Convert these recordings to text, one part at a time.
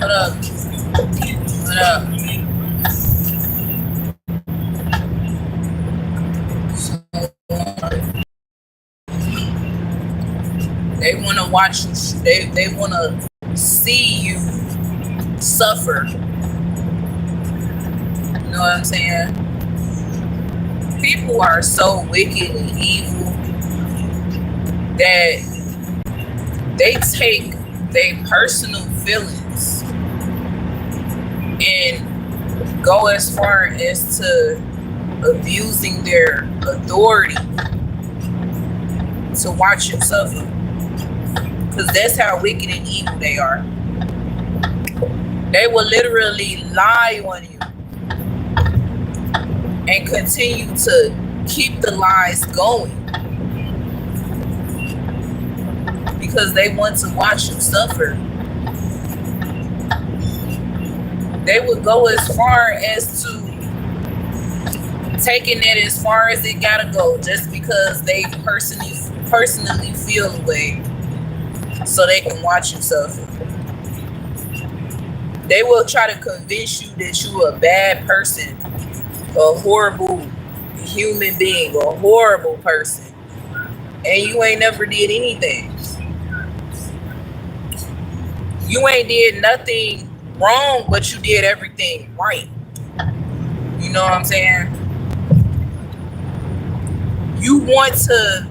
What up? What up? So, they want to watch you. They want to see you suffer. You know what I'm saying? People are so wicked and evil that they take their personal feelings and go as far as to abusing their authority to watch you suffer. Because that's how wicked and evil they are. They will literally lie on you and continue to keep the lies going because they want to watch you suffer. They would go as far as to taking it as far as it gotta go just because they personally feel a way so they can watch you suffer. They will try to convince you that you're a bad person, a horrible human being, a horrible person, and you ain't never did anything. You ain't did nothing wrong, but you did everything right. You know what I'm saying? You want to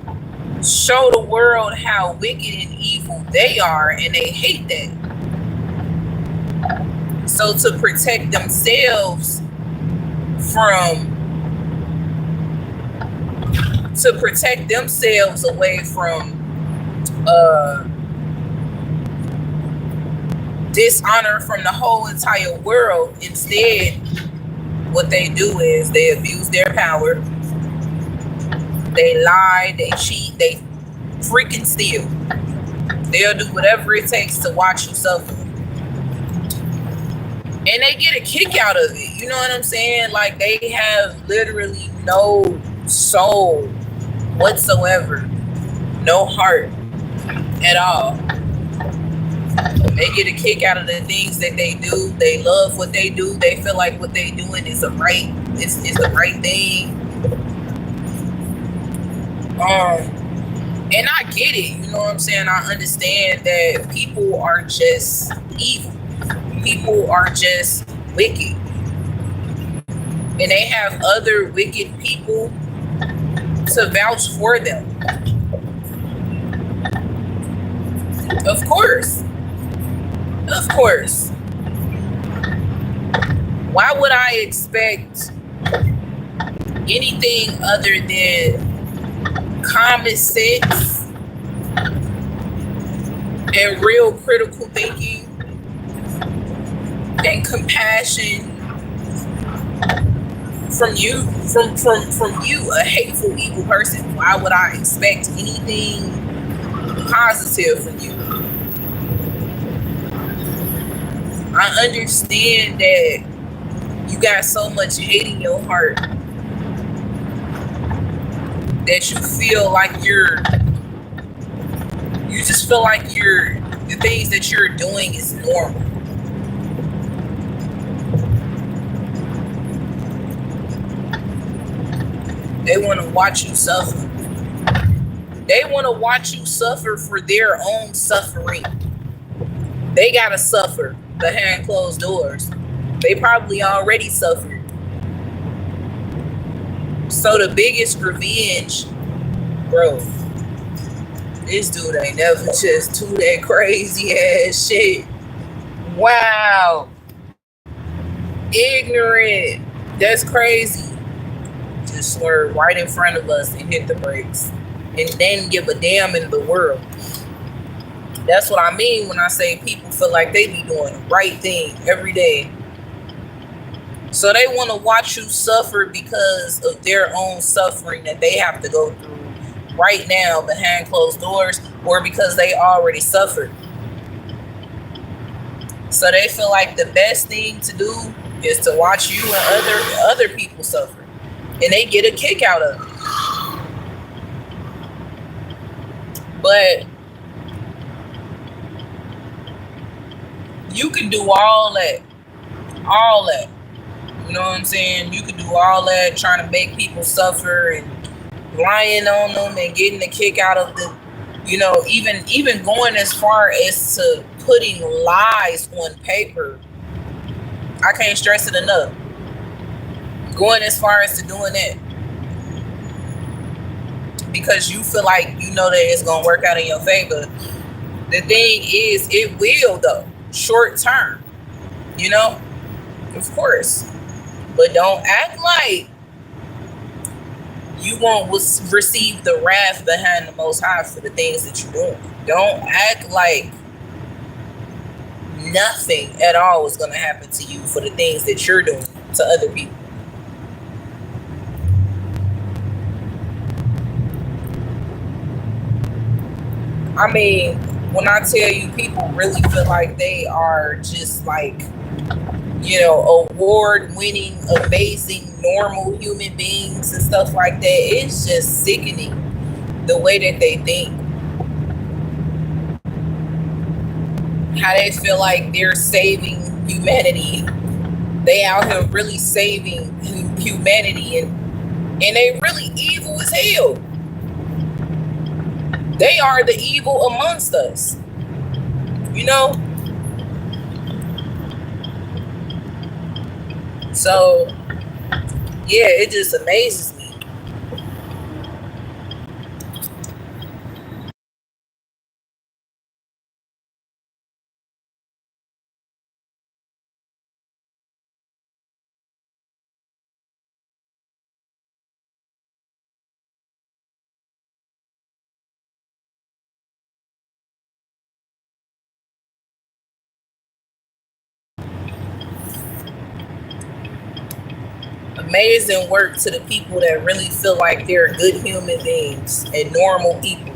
show the world how wicked and evil they are, and they hate that. So to protect themselves away from dishonor from the whole entire world, instead what they do is they abuse their power, they lie, they cheat, they freaking steal. They'll do whatever it takes to watch you suffer. And they get a kick out of it. You know what I'm saying? Like, they have literally no soul whatsoever. No heart at all. They get a kick out of the things that they do. They love what they do. They feel like what they doing is the right thing. And I get it. You know what I'm saying? I understand that people are just evil. People are just wicked. And they have other wicked people to vouch for them. Of course. Of course. Why would I expect anything other than common sense and real critical thinking and compassion from you, a hateful, evil person? Why would I expect anything positive from you? I understand that you got so much hate in your heart that you feel like you just feel like the things that you're doing is normal. They want to watch you suffer. They want to watch you suffer for their own suffering. They gotta suffer behind closed doors. They probably already suffered. So the biggest revenge, bro, this dude ain't never just do that crazy ass shit. Wow. Ignorant. That's crazy. Just swerve right in front of us and hit the brakes. And then give a damn in the world. That's what I mean when I say people feel like they be doing the right thing every day. So they want to watch you suffer because of their own suffering that they have to go through right now behind closed doors, or because they already suffered. So they feel like the best thing to do is to watch you and other people suffer. And they get a kick out of it. But You can do all that. All that. You know what I'm saying? You can do all that, trying to make people suffer and lying on them and getting a kick out of the, even going as far as to putting lies on paper. I can't stress it enough. Going as far as to doing that because you feel like you know that it's gonna work out in your favor. The thing is, it will though, short term, of course. But don't act like you won't receive the wrath behind the Most High for the things that you're doing. Don't act like nothing at all is going to happen to you for the things that you're doing to other people. I mean, when I tell you, people really feel like they are just like, award-winning, amazing, normal human beings and stuff like that. It's just sickening the way that they think. How they feel like they're saving humanity. They out here really saving humanity, and they really evil as hell. They are the evil amongst us. So, yeah, it just amazes me. Amazing work to the people that really feel like they're good human beings and normal people.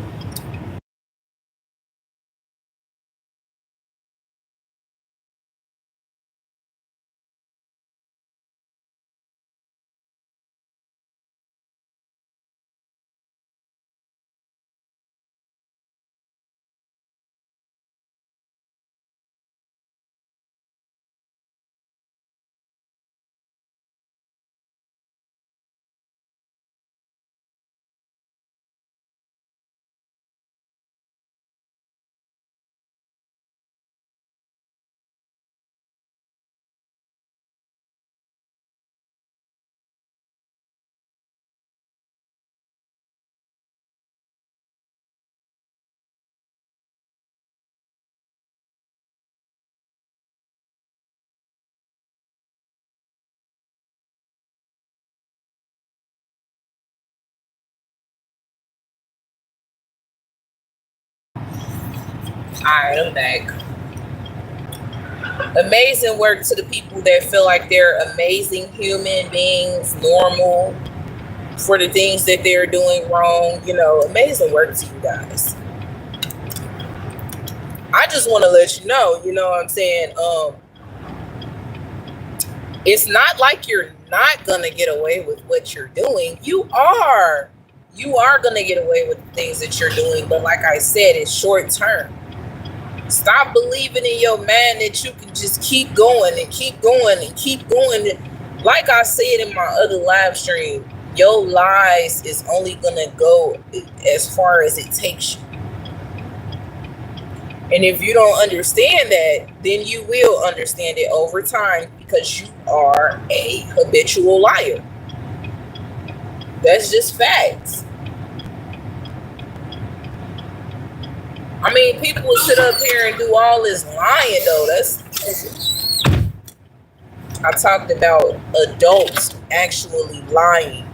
Alright, I'm back. Amazing work to the people that feel like they're amazing human beings, normal, for the things that they're doing wrong. Amazing work to you guys. I just want to let you know, what I'm saying? It's not like you're not going to get away with what you're doing. You are going to get away with the things that you're doing. But like I said, it's short term. Stop believing in your mind that you can just keep going and keep going and keep going. Like I said in my other live stream, your lies is only going to go as far as it takes you. And if you don't understand that, then you will understand it over time because you are a habitual liar. That's just facts. I mean, people will sit up here and do all this lying, though. I talked about adults actually lying.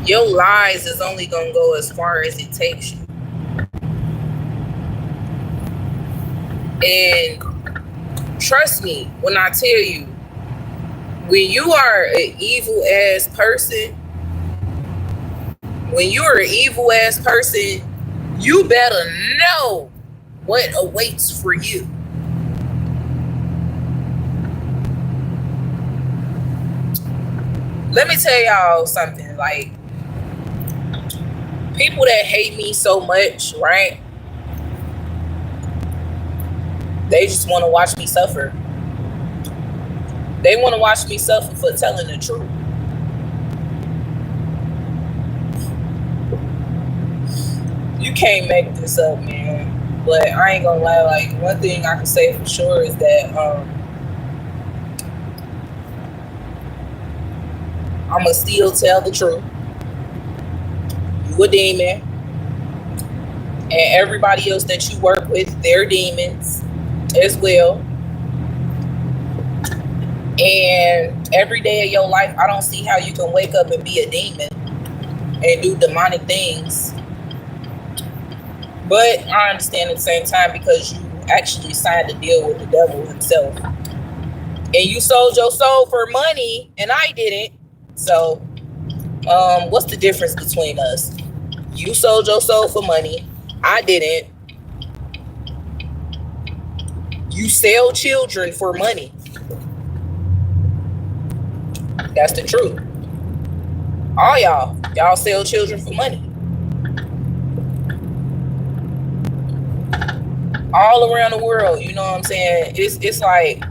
Your lies is only going to go as far as it takes you. And trust me when I tell you, When you are an evil ass person, when you're an evil ass person, you better know what awaits for you. Let me tell y'all something. Like, people that hate me so much, right? They just want to watch me suffer. They want to watch me suffer for telling the truth. You can't make this up, man. But I ain't gonna lie, like, one thing I can say for sure is that I'ma still tell the truth. You a demon. And everybody else that you work with, they're demons as well. And every day of your life, I don't see how you can wake up and be a demon and do demonic things. But I understand at the same time, because you actually signed a deal with the devil himself. And you sold your soul for money, and I didn't. So, what's the difference between us? You sold your soul for money. I didn't. You sell children for money. That's the truth. All y'all sell children for money. All around the world, you know what I'm saying? It's like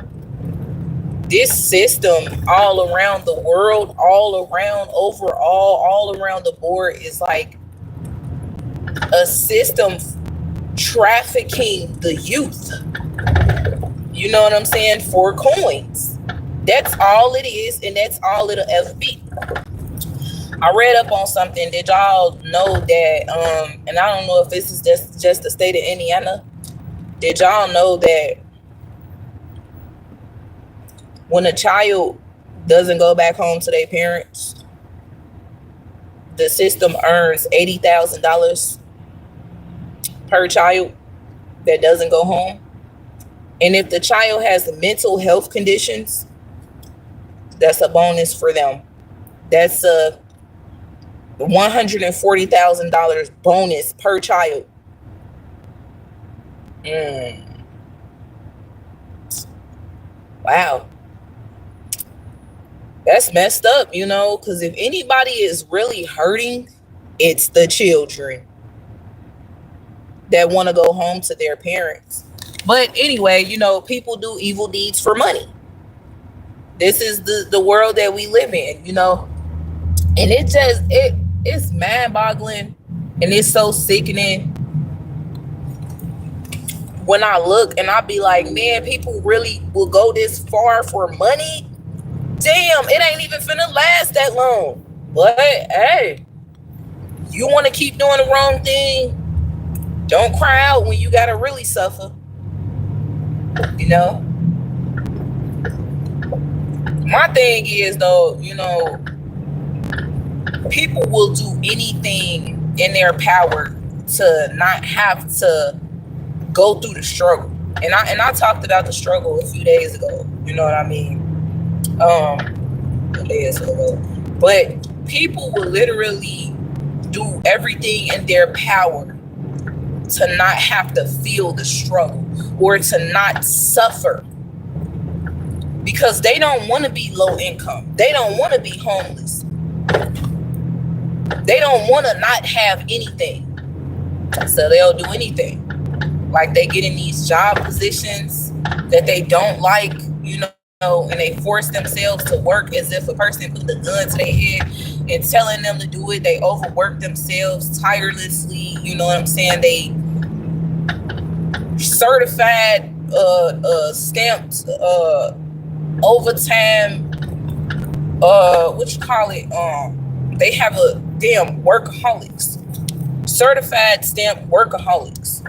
this system all around the world, all around overall, all around the board is like a system trafficking the youth. You know what I'm saying? For coins. That's all it is, and that's all it'll ever be. I read up on something. Did y'all know that and I don't know if this is just the state of Indiana. Did y'all know that when a child doesn't go back home to their parents, the system earns $80,000 per child that doesn't go home? And if the child has mental health conditions, that's a bonus for them. That's a $140,000 bonus per child. Wow. That's messed up, you know, because if anybody is really hurting, it's the children that want to go home to their parents. But anyway, you know, people do evil deeds for money. This is the world that we live in, you know. And it's mind-boggling, and it's so sickening when I look and I be like, man, people really will go this far for money? Damn, it ain't even finna last that long. But hey, you want to keep doing the wrong thing, don't cry out when you gotta really suffer. You know? My thing is, though, you know, people will do anything in their power to not have to go through the struggle. And I talked about the struggle a few days ago. You know what I mean? Days ago. But people will literally do everything in their power to not have to feel the struggle or to not suffer, because they don't want to be low income. They don't want to be homeless. They don't want to not have anything. So they'll do anything. Like, they get in these job positions that they don't like, you know, and they force themselves to work as if a person put the gun to their head and telling them to do it. They overwork themselves tirelessly. You know what I'm saying? They certified, stamped, overtime, what you call it? They have a damn workaholics. Certified stamped workaholics.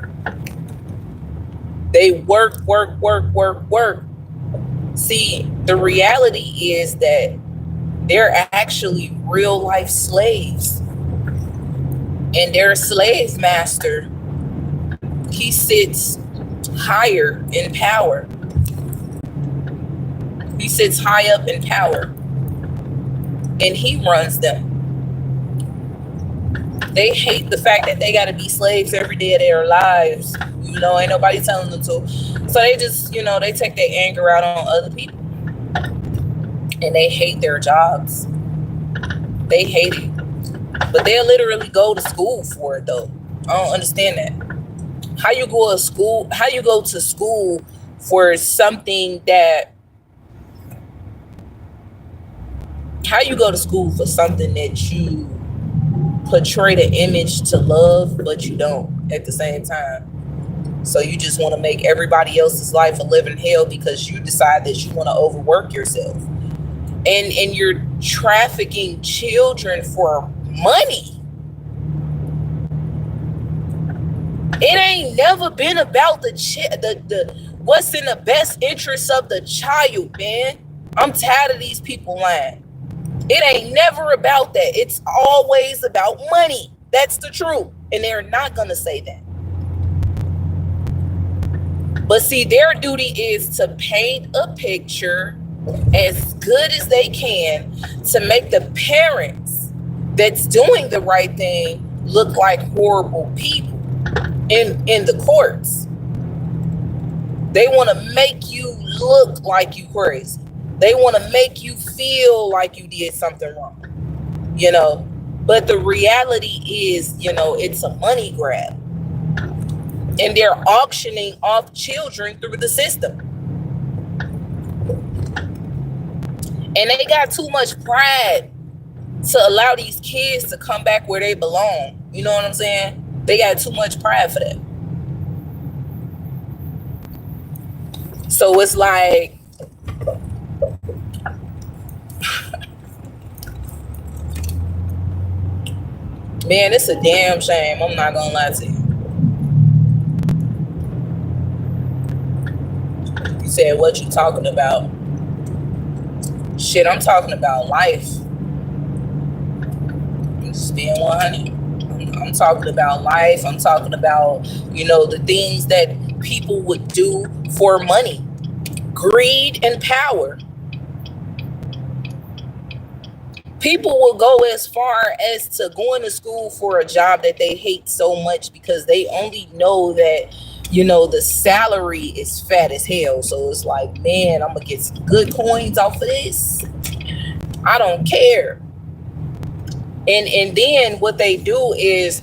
They work. See, the reality is that they're actually real life slaves. And their slave master, he sits higher in power. He sits high up in power, and he runs them. They hate the fact that they got to be slaves every day of their lives. Ain't nobody telling them to. So they just, they take their anger out on other people. And they hate their jobs. They hate it. But they'll literally go to school for it, though. I don't understand that. How you go to school for something that... How you go to school for something that you portray the image to love, but you don't at the same time. So you just want to make everybody else's life a living hell because you decide that you want to overwork yourself. And you're trafficking children for money. It ain't never been about the what's in the best interest of the child, man. I'm tired of these people lying. It ain't never about that. It's always about money. That's the truth. And they're not going to say that. But see, their duty is to paint a picture as good as they can to make the parents that's doing the right thing look like horrible people in the courts. They want to make you look like you crazy. They want to make you feel like you did something wrong, But the reality is, it's a money grab. And they're auctioning off children through the system. And they got too much pride to allow these kids to come back where they belong. You know what I'm saying? They got too much pride for that. So it's like... Man, it's a damn shame. I'm not gonna lie to you. You said, what you talking about? Shit, I'm talking about life. I'm just being 100. I'm talking about life. I'm talking about, the things that people would do for money. Greed and power. People will go as far as to going to school for a job that they hate so much because they only know that, the salary is fat as hell. So it's like, man, I'm going to get some good coins off of this. I don't care. And then what they do is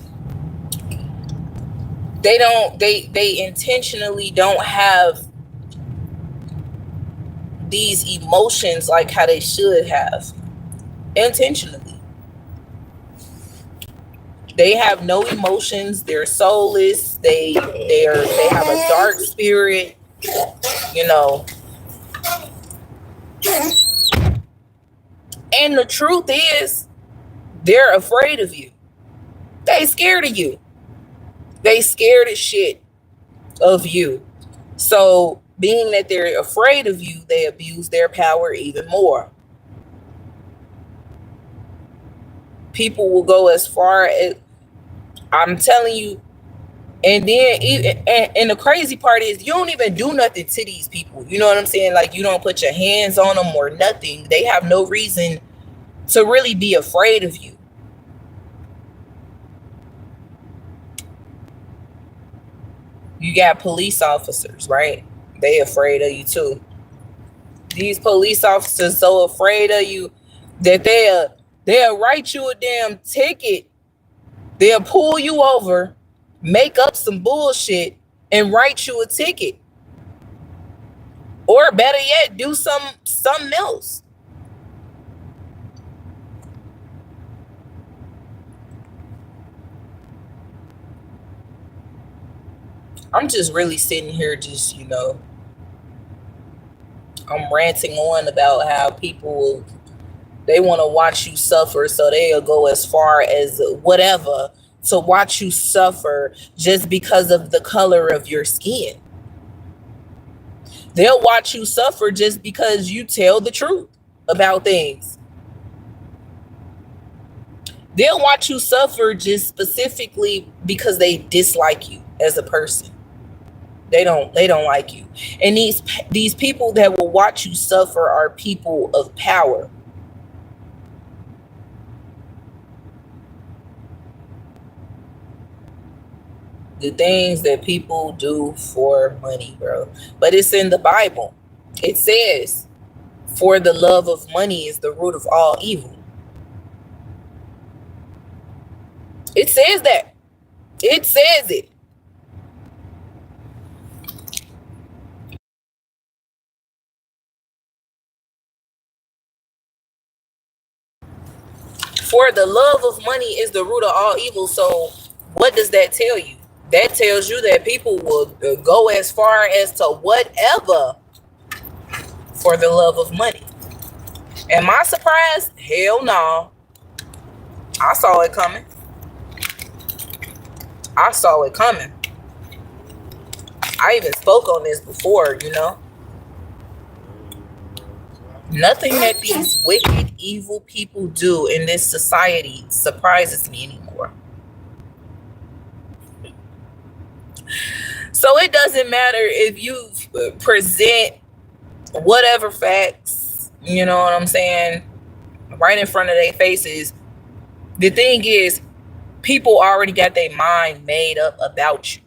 they intentionally don't have these emotions like how they should have. Intentionally. They have no emotions. They're soulless. They have a dark spirit, And the truth is, they're afraid of you. They scared of you. They scared as shit of you. So being that they're afraid of you, they abuse their power even more. People will go as far as... I'm telling you. And then and the crazy part is you don't even do nothing to these people. You know what I'm saying? Like, you don't put your hands on them or nothing. They have no reason to really be afraid of you. You got police officers, right? They afraid of you too. These police officers so afraid of you that they'll write you a damn ticket. They'll pull you over, make up some bullshit, and write you a ticket. Or better yet, do something else. I'm just really sitting here just, I'm ranting on about how people, they want to watch you suffer, so they'll go as far as whatever to watch you suffer just because of the color of your skin. They'll watch you suffer just because you tell the truth about things. They'll watch you suffer just specifically because they dislike you as a person. They don't like you. And these people that will watch you suffer are people of power. The things that people do for money, bro. But it's in the Bible. It says, for the love of money is the root of all evil. It says that. It says it. For the love of money is the root of all evil. So what does that tell you? That tells you that people will go as far as to whatever for the love of money. Am I surprised? Hell no. I saw it coming. I saw it coming. I even spoke on this before, you know. Nothing that these wicked, evil people do in this society surprises me anymore. So it doesn't matter if you present whatever facts, you know what I'm saying, right in front of their faces. The thing is, people already got their mind made up about you.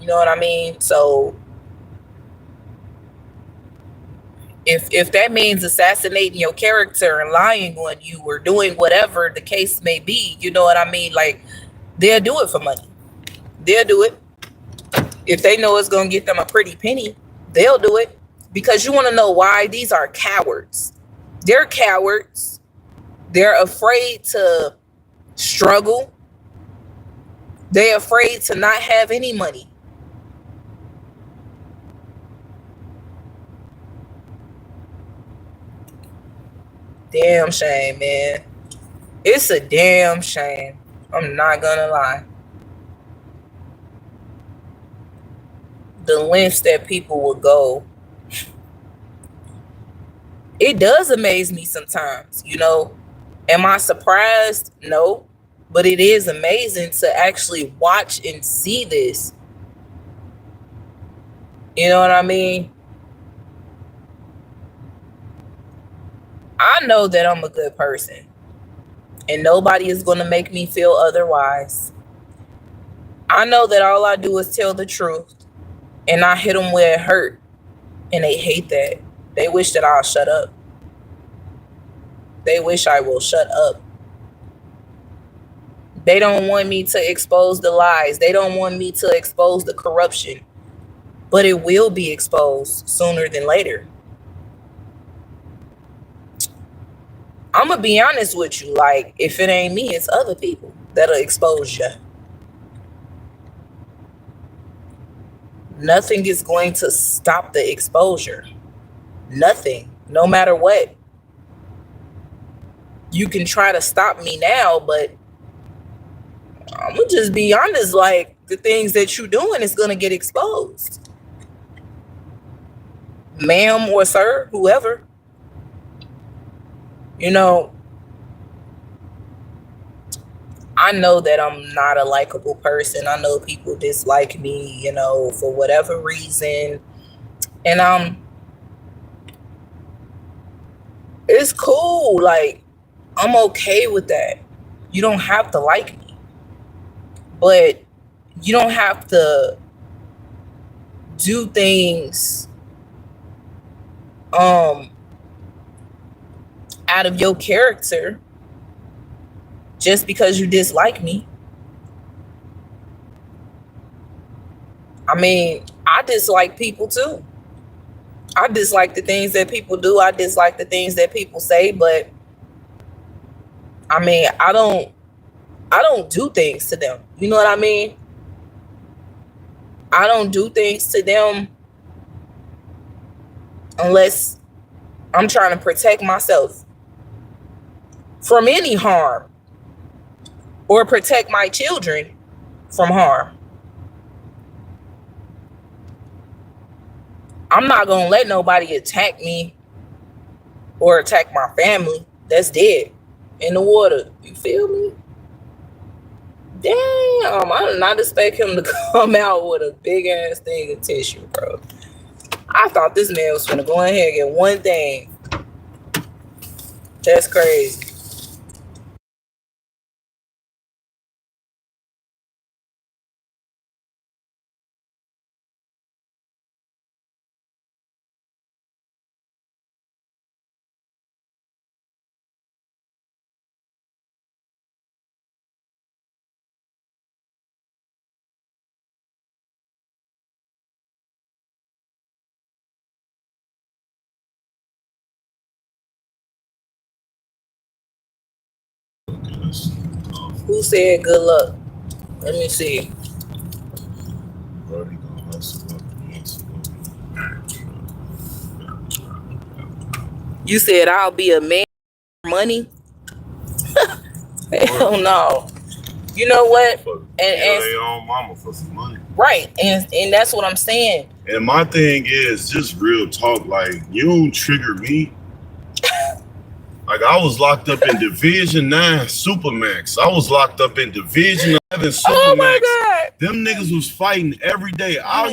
You know what I mean? So if that means assassinating your character and lying on you or doing whatever the case may be, you know what I mean? Like, they'll do it for money. They'll do it. If they know it's going to get them a pretty penny, they'll do it. Because you want to know why? These are cowards. They're cowards. They're afraid to struggle. They're afraid to not have any money. Damn shame, man. It's a damn shame. I'm not gonna lie. The lengths that people will go. It does amaze me sometimes, you know. Am I surprised? No. But it is amazing to actually watch and see this. You know what I mean? I know that I'm a good person. And nobody is going to make me feel otherwise. I know that all I do is tell the truth. And I hit them where it hurt. And they hate that. They wish that I'll shut up. They wish I will shut up. They don't want me to expose the lies. They don't want me to expose the corruption. But it will be exposed sooner than later. I'm going to be honest with you. Like, if it ain't me, it's other people that'll expose you. Nothing is going to stop the exposure. Nothing. No matter what. You can try to stop me now, but I'm going to just be honest. Like, the things that you're doing is going to get exposed. Ma'am or sir, whoever. You know, I know that I'm not a likable person. I know people dislike me, you know, for whatever reason. And it's cool. Like, I'm okay with that. You don't have to like me. But you don't have to do things out of your character just because you dislike me. I mean, I dislike people too. I dislike the things that people do. I dislike the things that people say, but I mean, I don't do things to them. You know what I mean? I don't do things to them unless I'm trying to protect myself from any harm or protect my children from harm. I'm not going to let nobody attack me or attack my family that's dead in the water. You feel me? Damn, I did not expect him to come out with a big ass thing of tissue, bro. I thought this man was gonna go in here and get one thing. That's crazy. Who said good luck? Let me see. You said I'll be a man for money? Hell no. You know what? And their own mama for some money. Right. And that's what I'm saying. And my thing is just real talk. Like, you don't trigger me. Like, I was locked up in Division 9 Supermax. I was locked up in Division 11 Supermax. Oh my God. Them niggas was fighting every day. I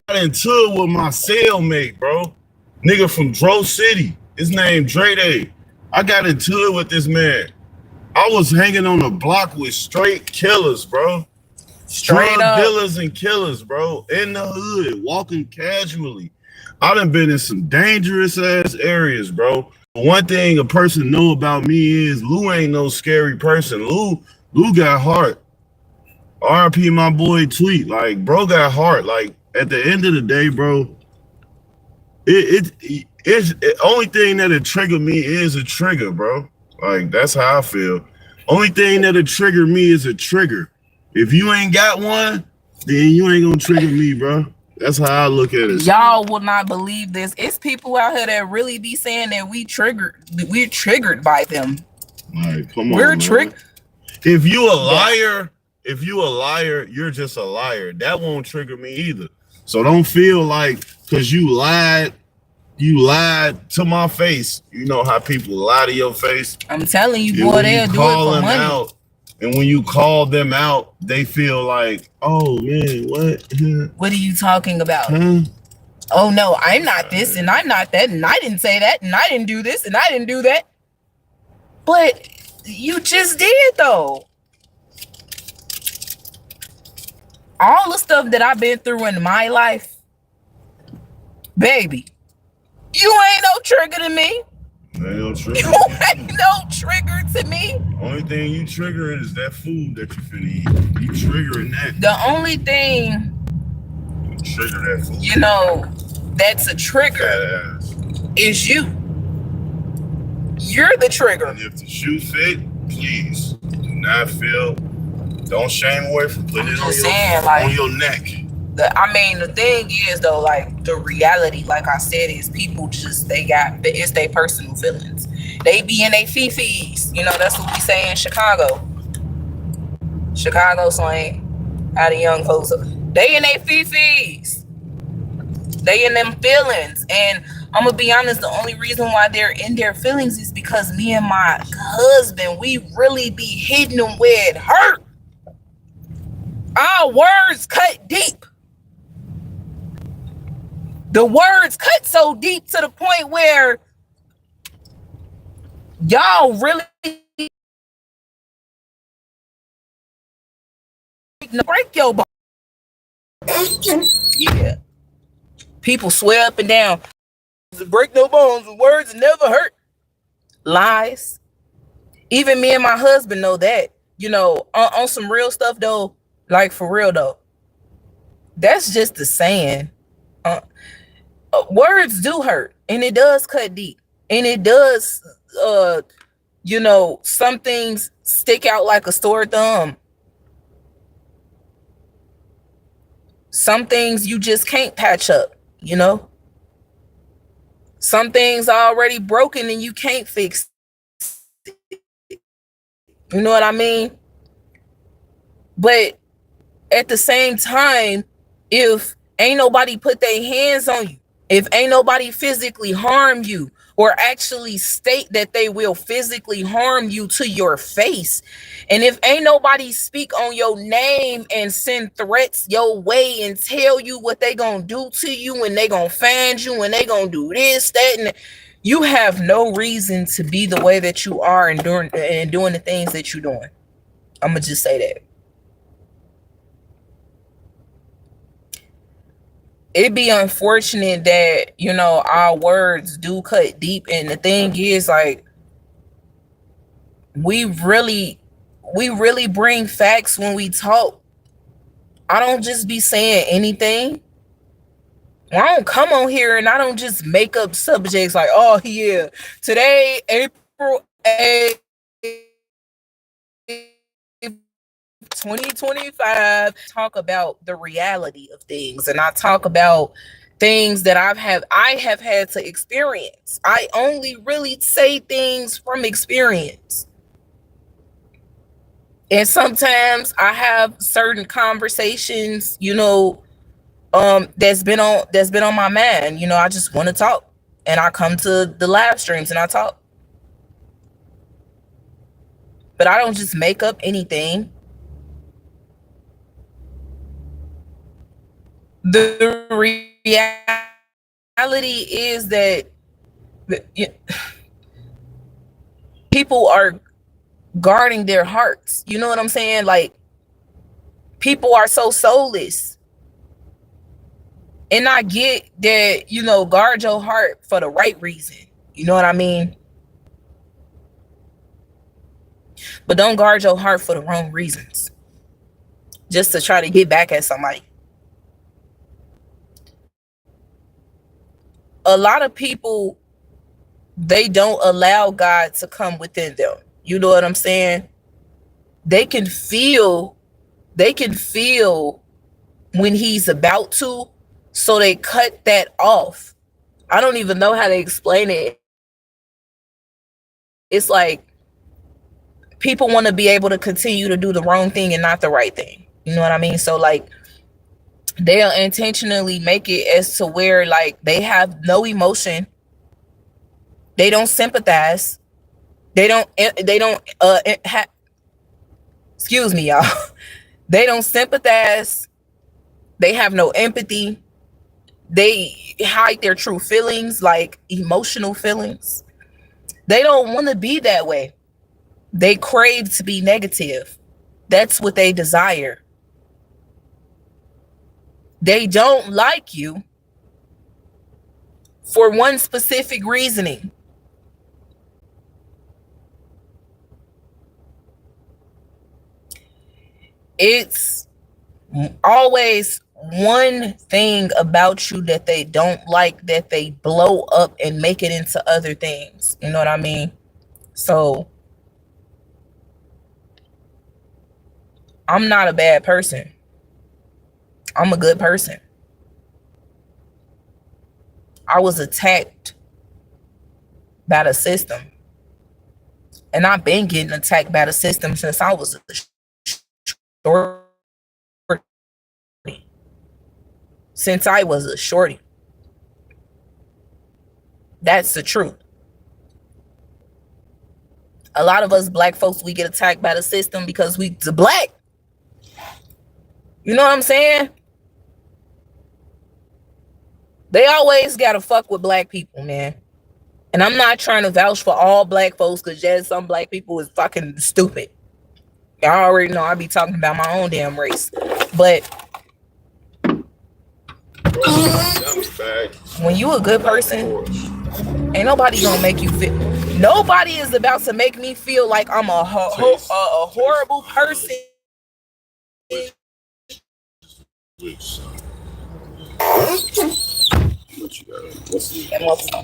got into it with my cellmate, bro. Nigga from Dro City. His name Dre Day. I got into it with this man. I was hanging on the block with straight killers, bro. Drug dealers and killers, bro. In the hood, walking casually. I done been in some dangerous ass areas, bro. One thing a person know about me is Lou ain't no scary person. Lou got heart. RP my boy Tweet. Like, bro got heart. Like, at the end of the day, bro, it's only thing that'll trigger me is a trigger, bro. Like, that's how I feel. Only thing that'll trigger me is a trigger. If you ain't got one, then you ain't gonna trigger me, bro. That's how I look at it. Y'all will not believe this. It's people out here that really be saying that we're triggered by them. Like, come on, we're triggered. If you a liar, you're just a liar. That won't trigger me either. So don't feel like because you lied to my face. You know how people lie to your face. I'm telling you, boy, they'll do it for money. And when you call them out, they feel like, oh man, what? What are you talking about? Huh? Oh no, I'm not this and I'm not that and I didn't say that and I didn't do this and I didn't do that. But you just did though. All the stuff that I've been through in my life, baby, you ain't no trigger to me. You ain't no trigger to me. Only thing you triggering is that food that you finna eat. You triggering that. The only thing trigger that food. You know, that's a trigger is you. You're the trigger. And if the shoe fit, please do not feel. Don't shame away from putting it on your neck. The thing is though, like the reality, like I said, is people just it's their personal feelings. They be in their fifis. You know, that's what we say in Chicago. Chicago slang. How the young folks they in their fifis. They in them feelings. And I'm gonna be honest, the only reason why they're in their feelings is because me and my husband, we really be hitting them where it hurt. Our words cut deep. The words cut so deep to the point where y'all really break your bone. Yeah. People swear up and down. Break no bones. Words never hurt. Lies. Even me and my husband know that. You know, on some real stuff though, like for real though. That's just the saying. Words do hurt, and it does cut deep, and it does you know, some things stick out like a sore thumb. Some things you just can't patch up, you know. Some things are already broken and you can't fix it. You know what I mean? But at the same time, if ain't nobody put their hands on you, if ain't nobody physically harm you, or actually state that they will physically harm you to your face. And if ain't nobody speak on your name and send threats your way and tell you what they gonna do to you, and they gonna find you, and they gonna do this, that, and you have no reason to be the way that you are and doing the things that you're doing. I'm gonna just say that. It'd be unfortunate that, our words do cut deep. And the thing is, like, we really bring facts when we talk. I don't just be saying anything. I don't come on here and I don't just make up subjects like, oh yeah, today, April 8th, 2025, talk about the reality of things, and I talk about things that I have had to experience. I only really say things from experience. And sometimes I have certain conversations, that's been on my mind. I just want to talk. And I come to the live streams and I talk. But I don't just make up anything. The reality is that people are guarding their hearts. You know what I'm saying? Like, people are so soulless. And I get that, guard your heart for the right reason. You know what I mean? But don't guard your heart for the wrong reasons. Just to try to get back at somebody. A lot of people, they don't allow God to come within them. You know what I'm saying? They can feel when he's about to, so they cut that off. I don't even know how to explain it. It's like people want to be able to continue to do the wrong thing and not the right thing. You know what I mean? So, like, they'll intentionally make it as to where, like, they have no emotion. They don't sympathize. They don't excuse me, y'all. They don't sympathize. They have no empathy. They hide their true feelings, like emotional feelings. They don't want to be that way. They crave to be negative. That's what they desire. They don't like you for one specific reasoning. It's always one thing about you that they don't like, that they blow up and make it into other things. You know what I mean? So I'm not a bad person. I'm a good person. I was attacked by the system. And I've been getting attacked by the system since I was a shorty. Since I was a shorty. That's the truth. A lot of us black folks, we get attacked by the system because we black. You know what I'm saying? They always gotta fuck with black people, man. And I'm not trying to vouch for all black folks, because yes, some black people is fucking stupid. Y'all already know I be talking about my own damn race. But when you a good person, ain't nobody gonna make you feel. Nobody is about to make me feel like I'm a horrible person.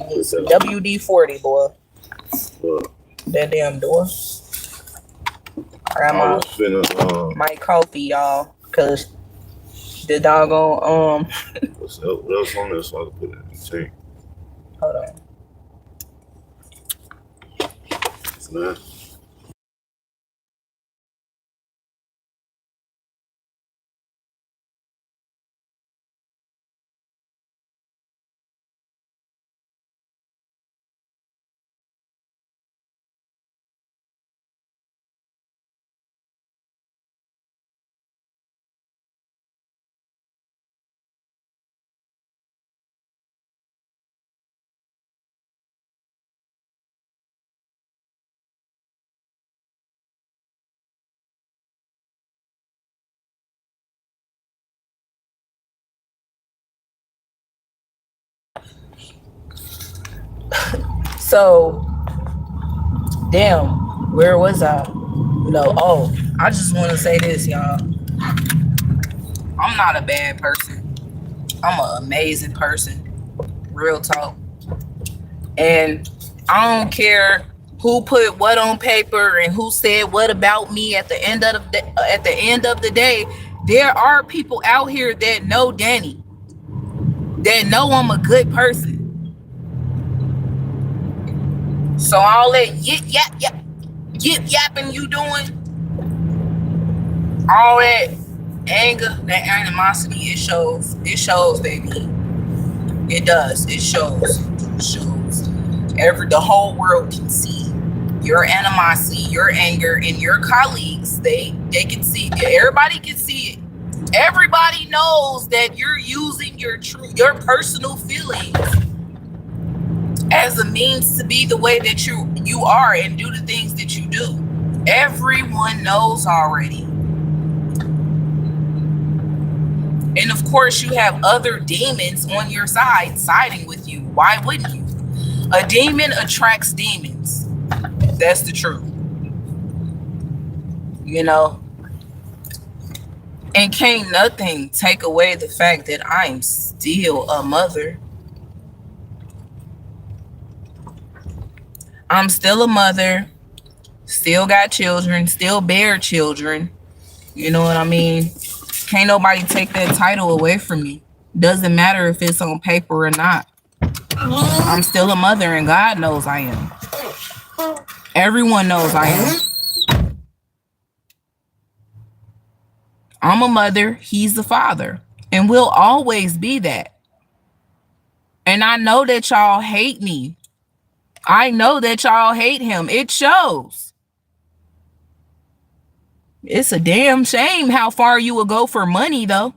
WD-40, boy. That damn door. I got my coffee, y'all, cause the doggone What else on this? So I can put it in the tank. Hold on. It's not. So, damn, where was I? Oh, I just want to say this, y'all. I'm not a bad person. I'm an amazing person. Real talk. And I don't care who put what on paper and who said what about me at the end of the day. There are people out here that know Danny, that know I'm a good person. So all that yip yapping you doing, all that anger, that animosity, it shows, baby. It does. It shows. It shows. The whole world can see your animosity, your anger, and your colleagues. They can see. Everybody can see it. Everybody knows that you're using your personal feelings as a means to be the way that you are and do the things that you do. Everyone knows already. And of course, you have other demons on your side siding with you. Why wouldn't you? A demon attracts demons. That's the truth. You know? And can't nothing take away the fact that I'm still a mother. I'm still a mother. Still got children. Still bear children. You know what I mean? Can't nobody take that title away from me. Doesn't matter if it's on paper or not. I'm still a mother, and God knows I am. Everyone knows I am. I'm a mother. He's the father. And we'll always be that. And I know that y'all hate me. I know that y'all hate him. It shows. It's a damn shame how far you will go for money, though.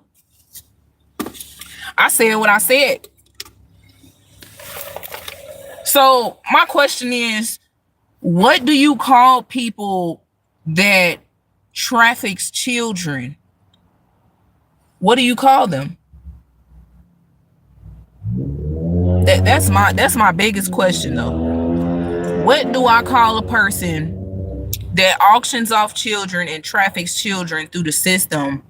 I said what I said. So my question is, what do you call people that traffics children? What do you call them? That's my biggest question, though. What do I call a person that auctions off children and traffics children through the system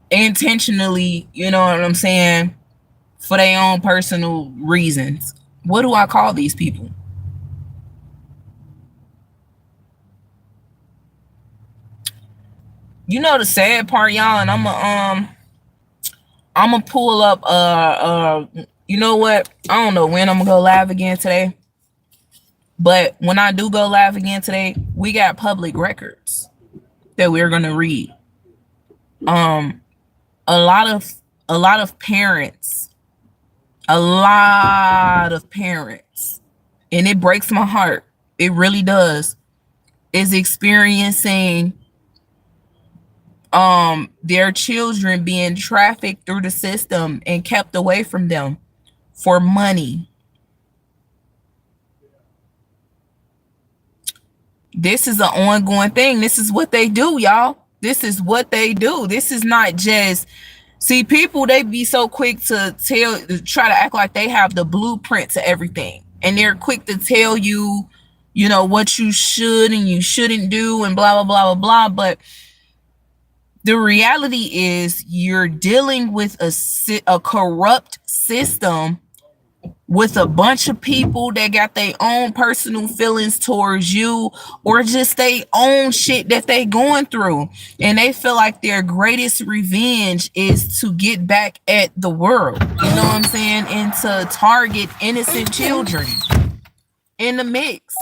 intentionally, you know what I'm saying, for their own personal reasons? What do I call these people? You know the sad part, y'all, and I'm gonna pull up you know what? I don't know when I'm gonna go live again today. But when I do go live again today, we got public records that we're gonna read. A lot of parents, and it breaks my heart. It really does. Is experiencing their children being trafficked through the system and kept away from them for money. This is an ongoing thing. This is what they do, y'all. This is what they do. This is not just, see, people, they be so quick to try to act like they have the blueprint to everything. And they're quick to tell you, you know, what you should and you shouldn't do and blah, blah, blah, blah, blah. But the reality is you're dealing with a corrupt system with a bunch of people that got their own personal feelings towards you, or just their own shit that they going through, and they feel like their greatest revenge is to get back at the world, you know what I'm saying, and to target innocent children in the mix.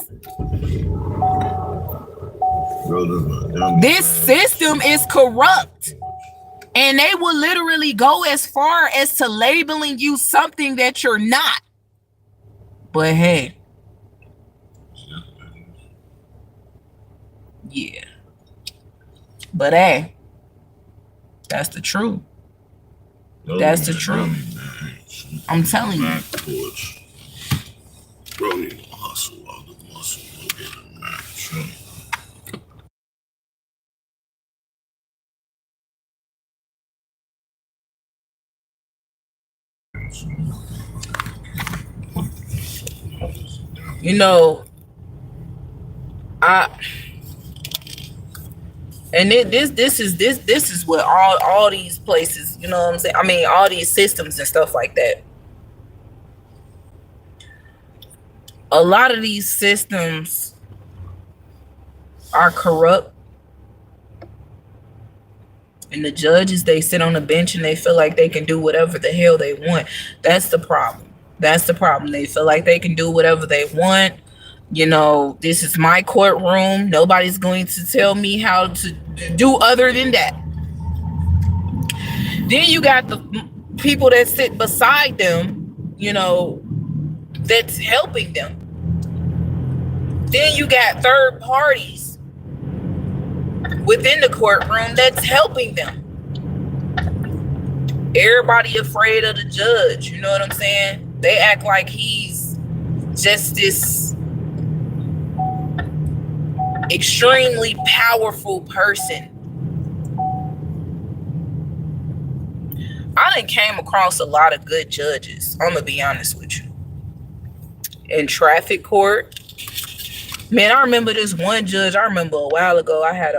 This system is corrupt, and they will literally go as far as to labeling you something that you're not. But hey, yeah. But hey, that's the truth. That's the truth. I'm telling you. Bro, need to hustle while the muscle will get a match. You know, I and this is what all these places, you know what I'm saying? I mean, all these systems and stuff like that. A lot of these systems are corrupt, and the judges, they sit on the bench and they feel like they can do whatever the hell they want. That's the problem. That's the problem. They feel like they can do whatever they want. You know, this is my courtroom. Nobody's going to tell me how to do other than that. Then you got the people that sit beside them, you know, that's helping them. Then you got third parties within the courtroom that's helping them. Everybody afraid of the judge, you know what I'm saying? They act like he's just this extremely powerful person. I done came across a lot of good judges, I'm gonna be honest with you. In traffic court, man, I remember this one judge. I remember a while ago I had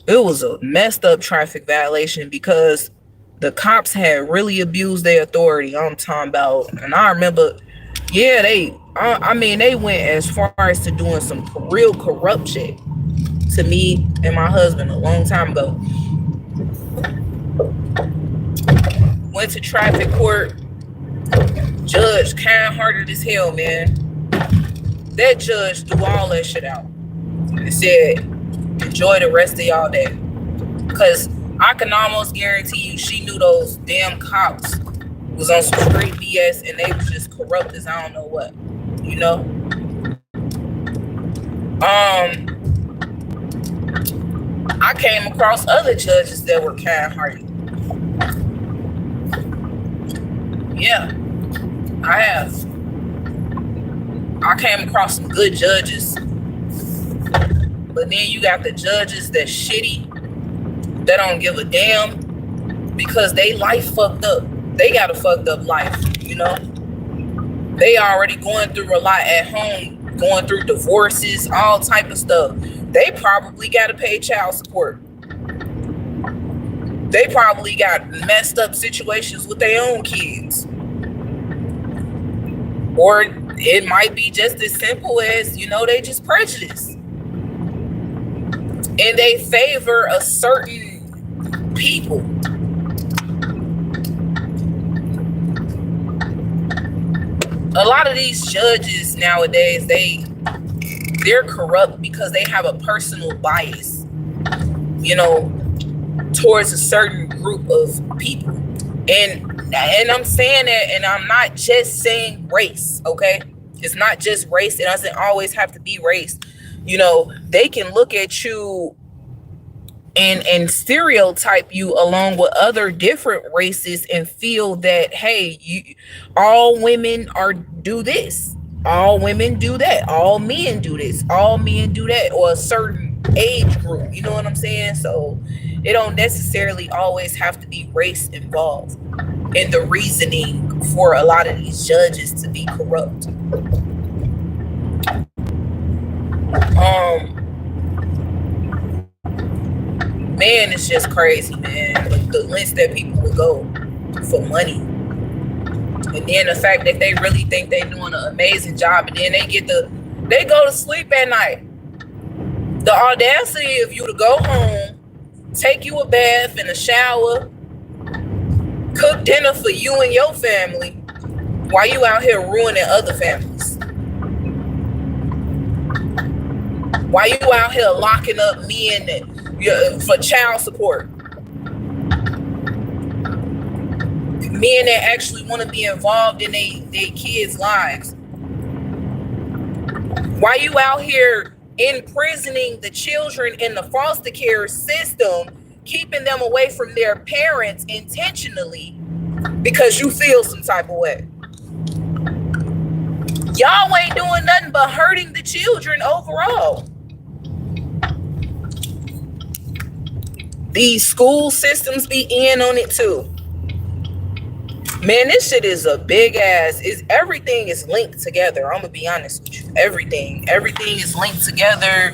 it was a messed up traffic violation because the cops had really abused their authority. I'm talking about, and I remember, yeah, I mean, they went as far as to doing some real corrupt shit to me and my husband a long time ago. Went to traffic court. Judge, kind-hearted as hell, man. That judge threw all that shit out and said, enjoy the rest of y'all day. Because I can almost guarantee you she knew those damn cops was on some straight BS and they was just corrupt as I don't know what, you know? I came across other judges that were kind-hearted. Yeah, I have. I came across some good judges. But then you got the judges that's shitty, that don't give a damn because they life fucked up. They got a fucked up life, you know? They already going through a lot at home, going through divorces, all type of stuff. They probably got to pay child support. They probably got messed up situations with their own kids. Or it might be just as simple as, you know, they just prejudiced. And they favor a certain people. A lot of these judges nowadays, they're corrupt because they have a personal bias, you know, towards a certain group of people. And I'm saying that, and I'm not just saying race, okay? It's not just race. It doesn't always have to be race. You know, they can look at you and stereotype you along with other different races and feel that, hey, all women do this, all women do that, all men do this, all men do that, or a certain age group, you know what I'm saying? So it don't necessarily always have to be race involved in the reasoning for a lot of these judges to be corrupt. Man, it's just crazy, man. The lengths that people would go for money. And then the fact that they really think they're doing an amazing job, and then they go to sleep at night. The audacity of you to go home, take you a bath and a shower, cook dinner for you and your family, while you out here ruining other families. Why you out here locking up men for child support? Men that actually want to be involved in their kids' lives. Why you out here imprisoning the children in the foster care system, keeping them away from their parents intentionally because you feel some type of way? Y'all ain't doing nothing but hurting the children overall. These school systems be in on it too. Man, this shit is a big ass. Everything is linked together. I'm gonna be honest with you. Everything is linked together.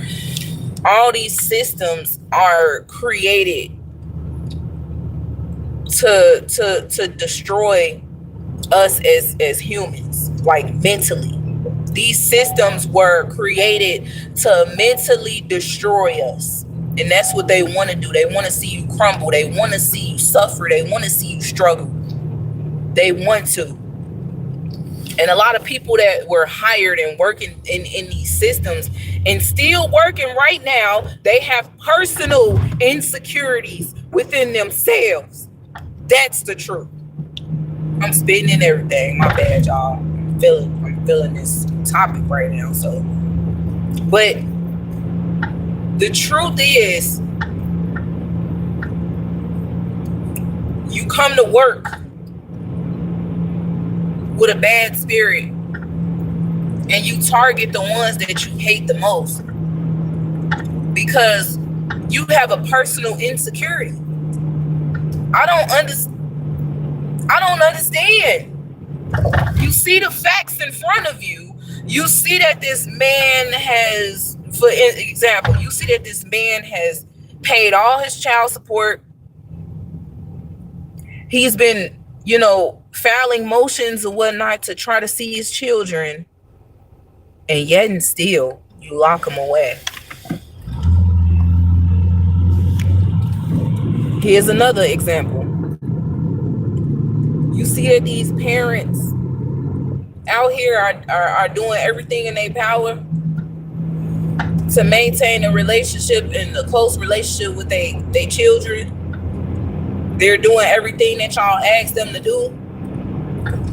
All these systems are created to destroy us as humans, like mentally. These systems were created to mentally destroy us. And that's what they want to do. They want to see you crumble. They want to see you suffer. They want to see you struggle. They want to. And a lot of people that were hired and working in these systems and still working right now, they have personal insecurities within themselves. That's the truth. I'm spitting in everything. My bad, y'all. I'm feeling this topic right now. So, but the truth is, you come to work with a bad spirit and you target the ones that you hate the most because you have a personal insecurity. I don't understand. You see the facts in front of you. You see that this man has, for example, you see that this man has paid all his child support. He's been, filing motions and whatnot to try to see his children. And yet and still, you lock him away. Here's another example. You see that these parents out here are doing everything in their power to maintain a relationship and a close relationship with their children. They're doing everything that y'all ask them to do.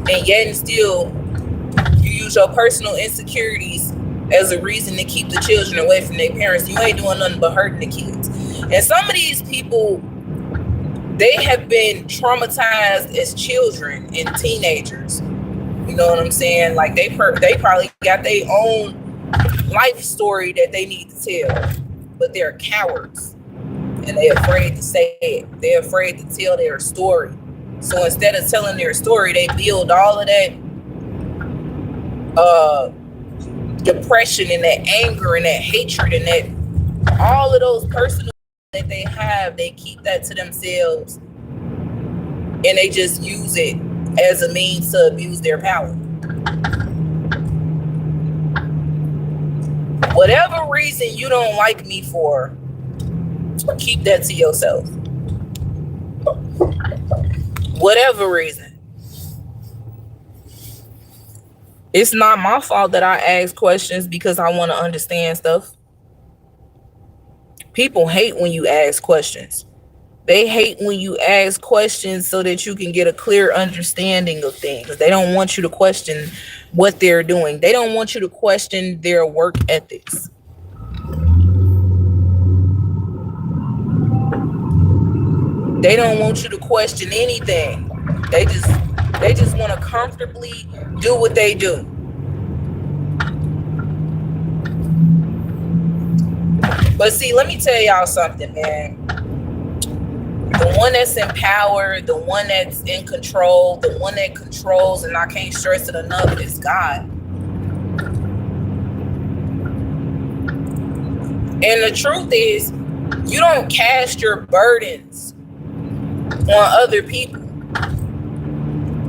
And yet and still, you use your personal insecurities as a reason to keep the children away from their parents. You ain't doing nothing but hurting the kids. And some of these people, they have been traumatized as children and teenagers. You know what I'm saying? Like they probably got their own life story that they need to tell, but they're cowards and they're afraid to say it. They're afraid to tell their story. So instead of telling their story, they build all of that depression and that anger and that hatred and that all of those personal that they have, they keep that to themselves and they just use it as a means to abuse their power. Whatever reason you don't like me for, keep that to yourself. Whatever reason. It's not my fault that I ask questions because I want to understand stuff. People hate when you ask questions. They hate when you ask questions so that you can get a clear understanding of things. They don't want you to question what they're doing. They don't want you to question their work ethics. They don't want you to question anything. They just want to comfortably do what they do. But see, let me tell y'all something, man. The one that's in power, the one that's in control, the one that controls, and I can't stress it enough, is God. And the truth is, you don't cast your burdens on other people.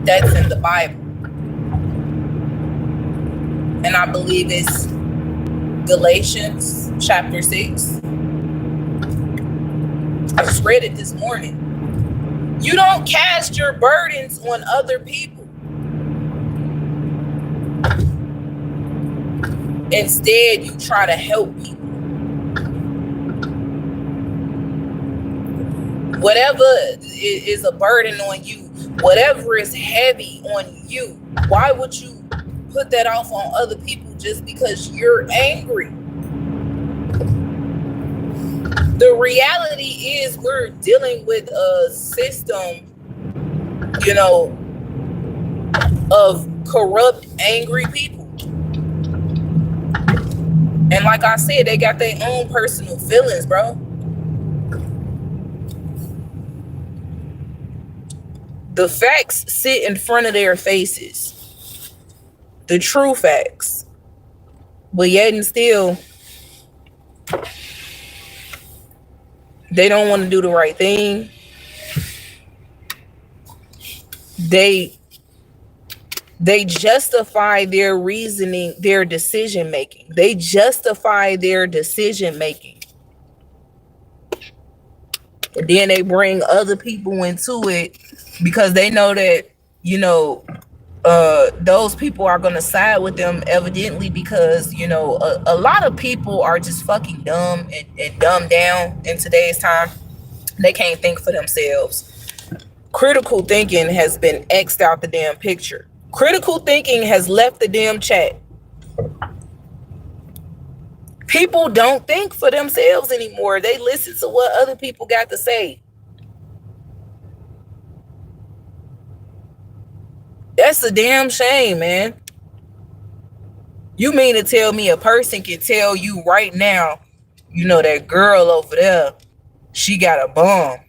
That's in the Bible. And I believe it's Galatians chapter 6. I just read it this morning. You don't cast your burdens on other people. Instead, you try to help people. Whatever is a burden on you, whatever is heavy on you, why would you put that off on other people just because you're angry? The reality is we're dealing with a system, of corrupt, angry people. And like I said, they got their own personal feelings, bro. The facts sit in front of their faces, the true facts, but yet and still they don't want to do the right thing. They justify their reasoning, their decision making. They justify their decision making. And then they bring other people into it because they know that, you know, those people are going to side with them, evidently, because, you know, a lot of people are just fucking dumb and dumbed down in today's time. They can't think for themselves. Critical thinking has been X'd out the damn picture. Critical thinking has left the damn chat. People don't think for themselves anymore. They listen to what other people got to say. That's a damn shame, man. You mean to tell me a person can tell you right now, you know, that girl over there, she got a bomb,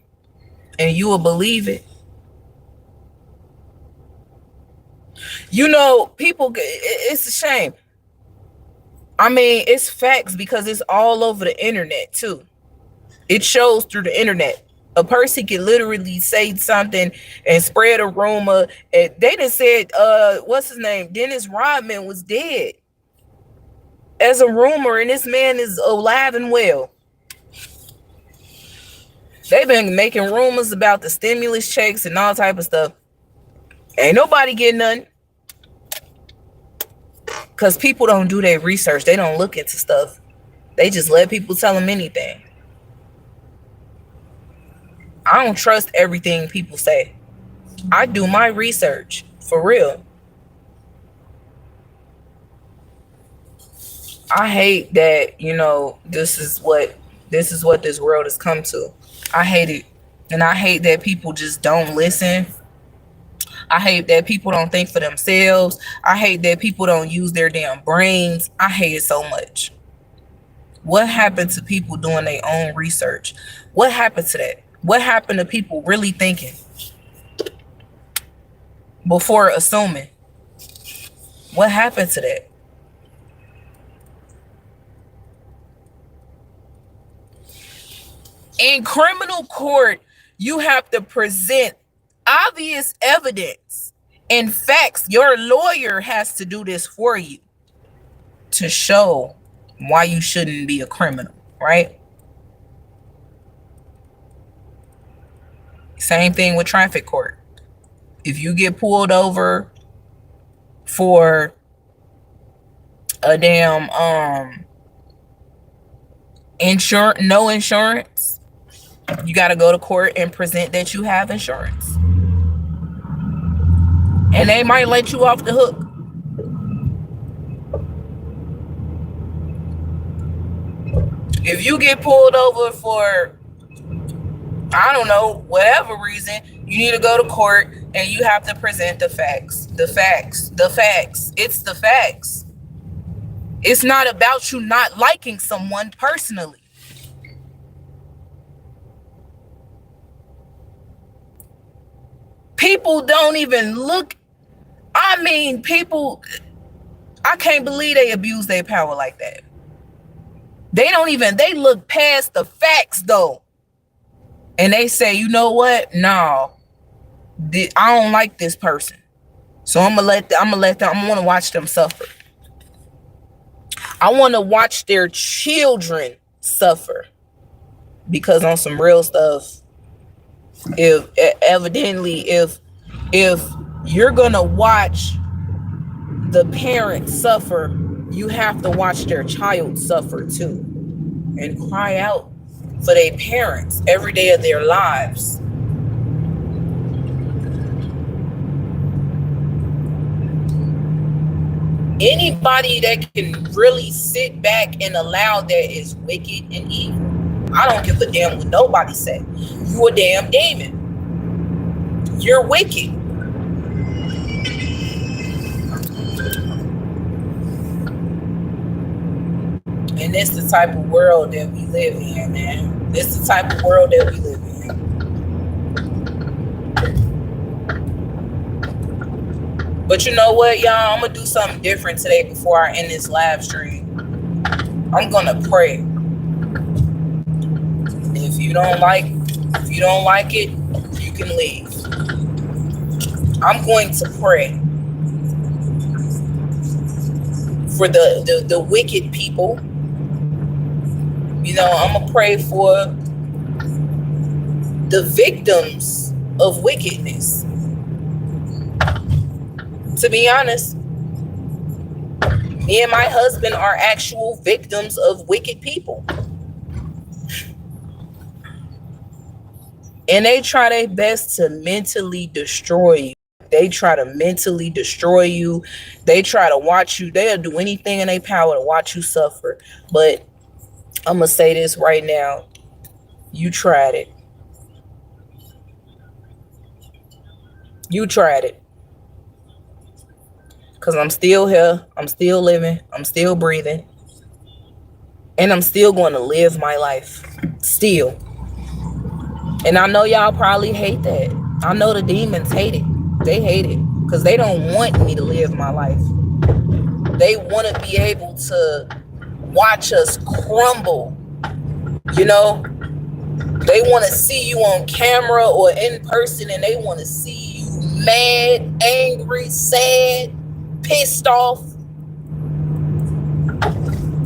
and you will believe it? You know, people, it's a shame. I mean, it's facts because it's all over the internet too. It shows through the internet. A person can literally say something and spread a rumor. And they done said, what's his name? Dennis Rodman was dead as a rumor, and this man is alive and well. They've been making rumors about the stimulus checks and all type of stuff. Ain't nobody getting nothing. Because people don't do their research. They don't look into stuff. They just let people tell them anything. I don't trust everything people say. I do my research, for real. I hate that, you know, this is what this world has come to. I hate it. And I hate that people just don't listen. I hate that people don't think for themselves. I hate that people don't use their damn brains. I hate it so much. What happened to people doing their own research? What happened to that? What happened to people really thinking before assuming? What happened to that? In criminal court, you have to present obvious evidence and facts. Your lawyer has to do this for you to show why you shouldn't be a criminal, right? Same thing with traffic court. If you get pulled over for a damn no insurance, you got to go to court and present that you have insurance. And they might let you off the hook. If you get pulled over for, I don't know, whatever reason, you need to go to court and you have to present the facts. The facts. The facts. It's the facts. It's not about you not liking someone personally. People don't even look. I mean, people, I can't believe they abuse their power like that. They look past the facts though. And they say, you know what? No, I don't like this person. So I'm going to watch them suffer. I want to watch their children suffer. Because on some real stuff, if you're going to watch the parents suffer, you have to watch their child suffer too, and cry out for their parents every day of their lives. Anybody that can really sit back and allow that is wicked and evil. I don't give a damn what nobody say. You a damn demon. You're wicked. And it's the type of world that we live in, man. It's the type of world that we live But you know what, y'all? I'm gonna do something different today before I end this live stream. I'm gonna pray. If you don't like, if you don't like it, you can leave. I'm going to pray for the wicked people. You know, I'm gonna pray for the victims of wickedness. To be honest, me and my husband are actual victims of wicked people. And they try their best to mentally destroy you. They try to mentally destroy you. They try to watch you. They'll do anything in their power to watch you suffer. But I'm going to say this right now. You tried it. You tried it. Because I'm still here. I'm still living. I'm still breathing. And I'm still going to live my life. Still. And I know y'all probably hate that. I know the demons hate it. They hate it. Because they don't want me to live my life. They want to be able to watch us crumble. You know? They want to see you on camera or in person, and they want to see you mad, angry, sad, pissed off.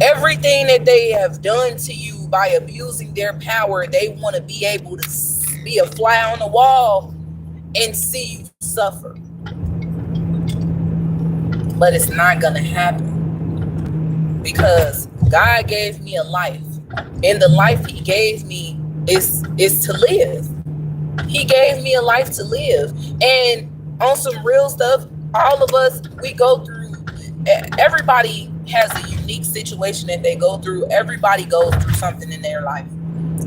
Everything that they have done to you by abusing their power, they want to be able to be a fly on the wall and see you suffer. But it's not going to happen. Because God gave me a life. And the life he gave me is to live. He gave me a life to live. And on some real stuff, all of us, we go through, everybody has a unique situation that they go through. Everybody goes through something in their life.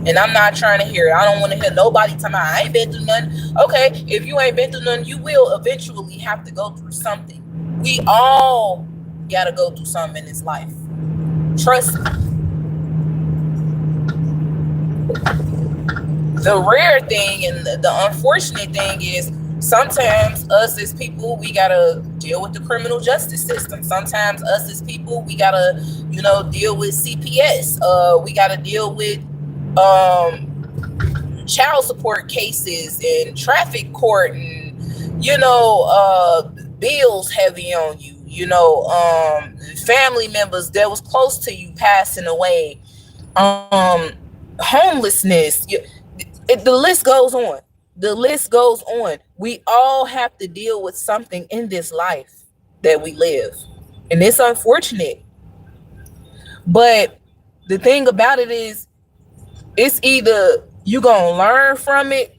And I'm not trying to hear it. I don't want to hear nobody tell me I ain't been through nothing. Okay, if you ain't been through nothing, you will eventually have to go through something. We all got to go through something in this life. Trust me. The rare thing and the unfortunate thing is sometimes us as people, we gotta deal with the criminal justice system. Sometimes us as people, we gotta, deal with CPS. We gotta deal with child support cases and traffic court, and bills heavy on you. Family members that was close to you passing away. Homelessness. The list goes on. The list goes on. We all have to deal with something in this life that we live. And it's unfortunate. But the thing about it is, it's either you gonna learn from it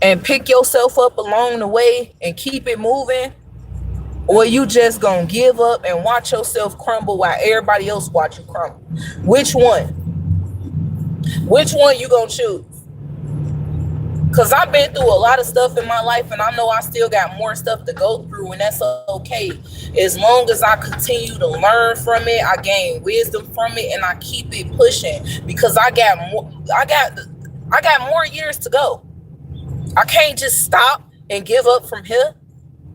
and pick yourself up along the way and keep it moving, or you just gonna give up and watch yourself crumble while everybody else watch you crumble. Which one? Which one you gonna choose? Because I've been through a lot of stuff in my life, and I know I still got more stuff to go through, and that's okay. As long as I continue to learn from it, I gain wisdom from it, and I keep it pushing, because I got more years to go. I can't just stop and give up from here.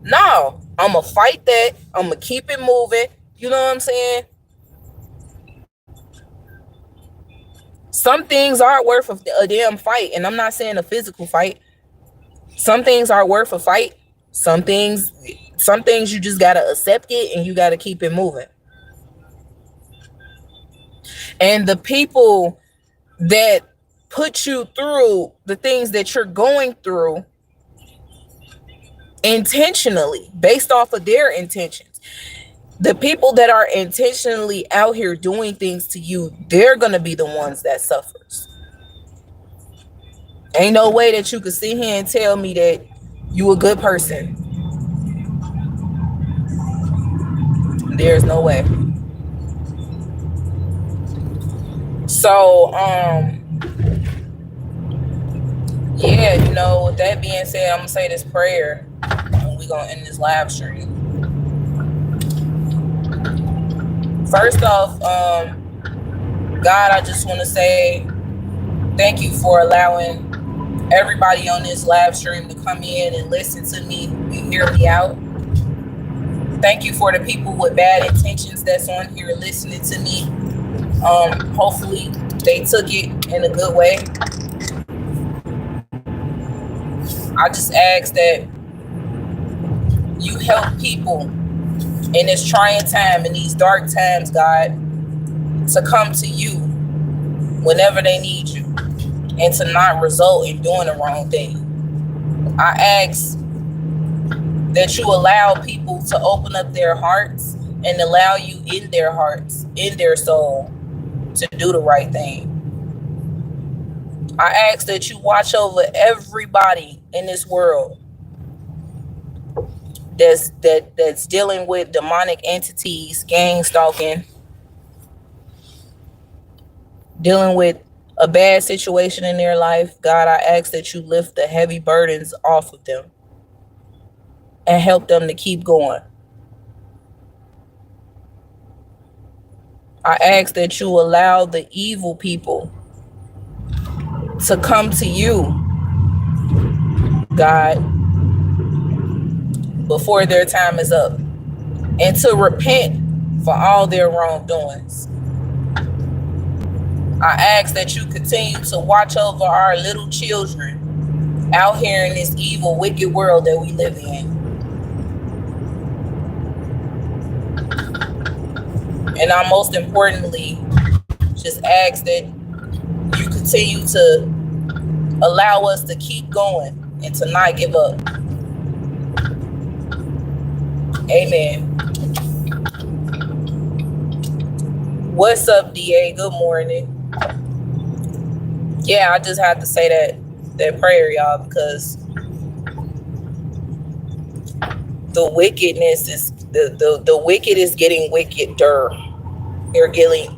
No, I'm going to fight that. I'm going to keep it moving. You know what I'm saying? Some things are worth a damn fight, and I'm not saying a physical fight. Some things are worth a fight. Some things you just gotta accept it, and you gotta keep it moving. And the people that put you through the things that you're going through intentionally, based off of their intentions. The people that are intentionally out here doing things to you, they're going to be the ones that suffers. Ain't no way that you could sit here and tell me that you a good person. There's no way. So, with that being said, I'm going to say this prayer, and we're going to end this live stream. First off, God, I just want to say thank you for allowing everybody on this live stream to come in and listen to me and hear me out. Thank you for the people with bad intentions that's on here listening to me. Hopefully they took it in a good way. I just ask that you help people in this trying time, in these dark times, God, to come to you whenever they need you and to not result in doing the wrong thing. I ask that you allow people to open up their hearts and allow you in their hearts, in their soul, to do the right thing. I ask that you watch over everybody in this world that's dealing with demonic entities, gang stalking, dealing with a bad situation in their life. God, I ask that you lift the heavy burdens off of them and help them to keep going. I ask that you allow the evil people to come to you, God, before their time is up, and to repent for all their wrongdoings. I ask that you continue to watch over our little children out here in this evil, wicked world that we live in. And I most importantly just ask that you continue to allow us to keep going and to not give up. Amen. What's up, DA? Good morning. Yeah, I just have to say that prayer, y'all, because the wickedness is the wicked is getting wickeder. They're getting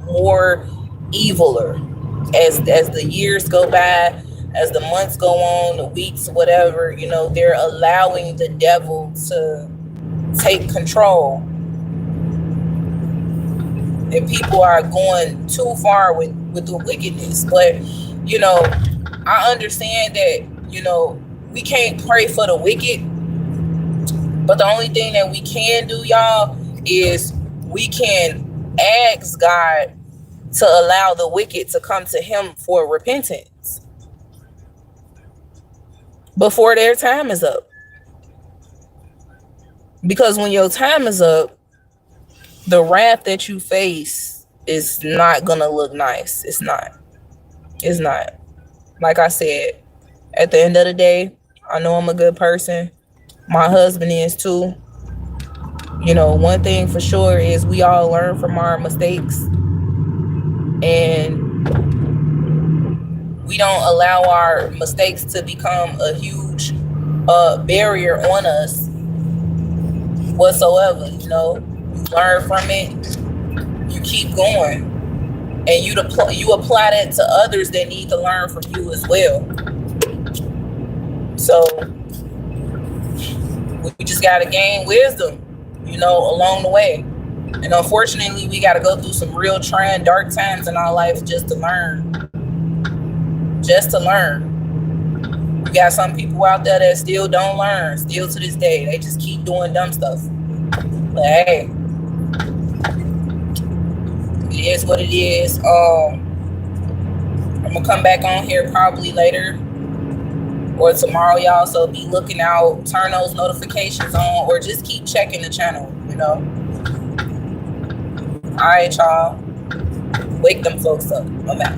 more eviler as the years go by, as the months go on, the weeks, whatever. They're allowing the devil to take control, and people are going too far with the wickedness. But I understand that we can't pray for the wicked, but the only thing that we can do, y'all, is we can ask God to allow the wicked to come to him for repentance before their time is up. Because when your time is up, the wrath that you face is not gonna look nice. It's not. Like I said, at the end of the day, I know I'm a good person. My husband is too. One thing for sure is we all learn from our mistakes, and we don't allow our mistakes to become a huge barrier on us whatsoever. You learn from it, you keep going, and you apply that to others that need to learn from you as well. So we just gotta gain wisdom, along the way. And unfortunately, we gotta go through some real trying, dark times in our life just to learn. You got some people out there that still don't learn, still to this day. They just keep doing dumb stuff. But hey, it is what it is. I'm gonna come back on here probably later or tomorrow, y'all. So be looking out, turn those notifications on, or just keep checking the channel. All right, y'all. Wake them folks up. I'm out.